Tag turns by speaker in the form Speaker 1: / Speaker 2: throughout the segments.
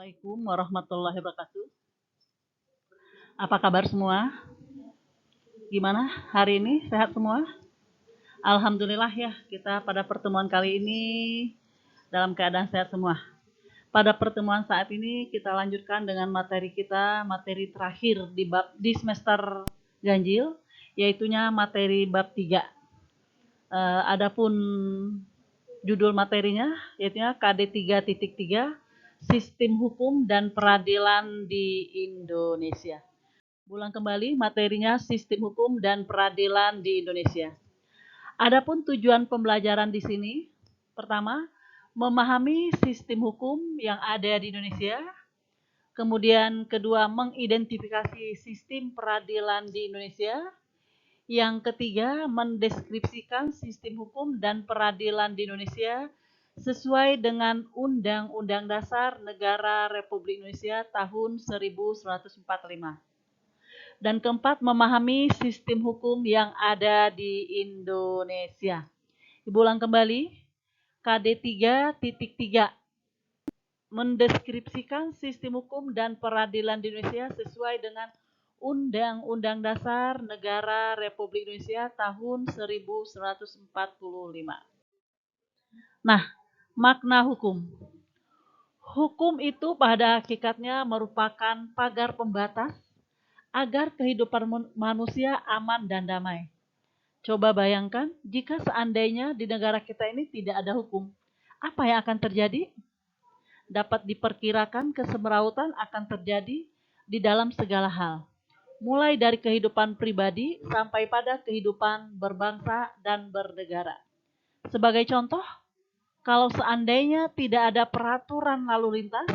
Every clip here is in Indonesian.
Speaker 1: Assalamualaikum warahmatullahi wabarakatuh. Apa kabar semua? Gimana hari ini? Sehat semua? Alhamdulillah ya, kita pada pertemuan kali ini dalam keadaan sehat semua. Pada pertemuan saat ini kita lanjutkan dengan materi kita, materi terakhir di semester ganjil, yaitunya materi bab 3. Adapun judul materinya yaitu KD 3.3 Sistem Hukum dan Peradilan di Indonesia. Ulang kembali materinya Sistem Hukum dan Peradilan di Indonesia. Adapun tujuan pembelajaran di sini, pertama, memahami sistem hukum yang ada di Indonesia. Kemudian kedua, mengidentifikasi sistem peradilan di Indonesia. Yang ketiga, mendeskripsikan sistem hukum dan peradilan di Indonesia sesuai dengan Undang-Undang Dasar Negara Republik Indonesia tahun 1945. Dan keempat, memahami sistem hukum yang ada di Indonesia. Ibu ulang kembali, KD 3.3 mendeskripsikan sistem hukum dan peradilan di Indonesia sesuai dengan Undang-Undang Dasar Negara Republik Indonesia tahun 1945. Nah, makna hukum. Hukum itu pada hakikatnya merupakan pagar pembatas agar kehidupan manusia aman dan damai. Coba bayangkan jika seandainya di negara kita ini tidak ada hukum, apa yang akan terjadi? Dapat diperkirakan kesemrautan akan terjadi di dalam segala hal, mulai dari kehidupan pribadi sampai pada kehidupan berbangsa dan bernegara. Sebagai contoh, kalau seandainya tidak ada peraturan lalu lintas,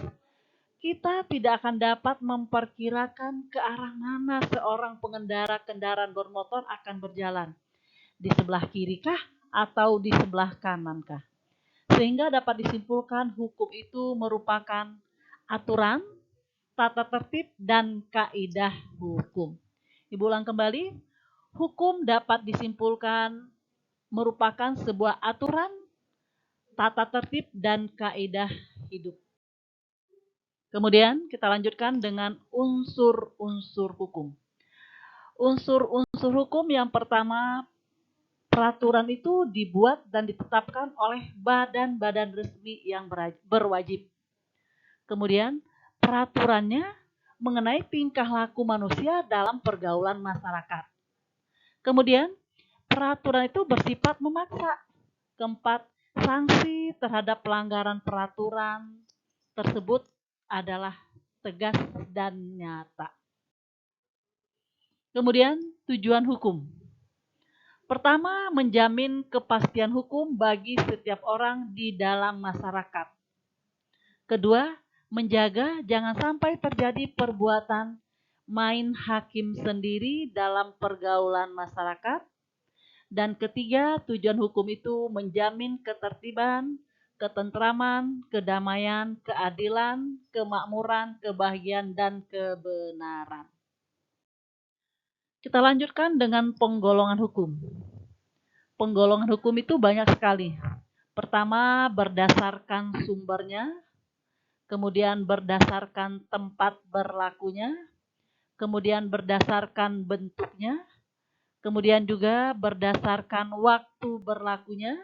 Speaker 1: kita tidak akan dapat memperkirakan ke arah mana seorang pengendara kendaraan bermotor akan berjalan. Di sebelah kirikah atau di sebelah kanankah? Sehingga dapat disimpulkan hukum itu merupakan aturan, tata tertib, dan kaidah hukum. Ibu ulang kembali, hukum dapat disimpulkan merupakan sebuah aturan, tata tertib, dan kaidah hidup. Kemudian kita lanjutkan dengan unsur-unsur hukum. Unsur-unsur hukum yang pertama, peraturan itu dibuat dan ditetapkan oleh badan-badan resmi yang berwajib. Kemudian peraturannya mengenai tingkah laku manusia dalam pergaulan masyarakat. Kemudian peraturan itu bersifat memaksa. Keempat, sanksi terhadap pelanggaran peraturan tersebut adalah tegas dan nyata. Kemudian tujuan hukum. Pertama, menjamin kepastian hukum bagi setiap orang di dalam masyarakat. Kedua, menjaga jangan sampai terjadi perbuatan main hakim sendiri dalam pergaulan masyarakat. Dan ketiga, tujuan hukum itu menjamin ketertiban, ketentraman, kedamaian, keadilan, kemakmuran, kebahagiaan, dan kebenaran. Kita lanjutkan dengan penggolongan hukum. Penggolongan hukum itu banyak sekali. Pertama, berdasarkan sumbernya, kemudian berdasarkan tempat berlakunya, kemudian berdasarkan bentuknya, kemudian juga berdasarkan waktu berlakunya.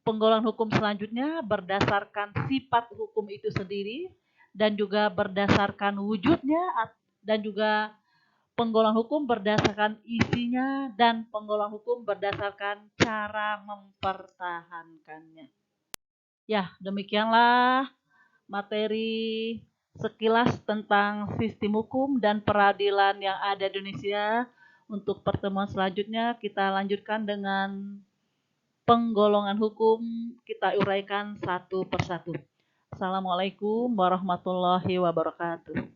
Speaker 1: Penggolongan hukum selanjutnya berdasarkan sifat hukum itu sendiri dan juga berdasarkan wujudnya, dan juga penggolongan hukum berdasarkan isinya, dan penggolongan hukum berdasarkan cara mempertahankannya. Ya, demikianlah materi sekilas tentang sistem hukum dan peradilan yang ada di Indonesia. Untuk pertemuan selanjutnya kita lanjutkan dengan penggolongan hukum, kita uraikan satu persatu. Assalamualaikum warahmatullahi wabarakatuh.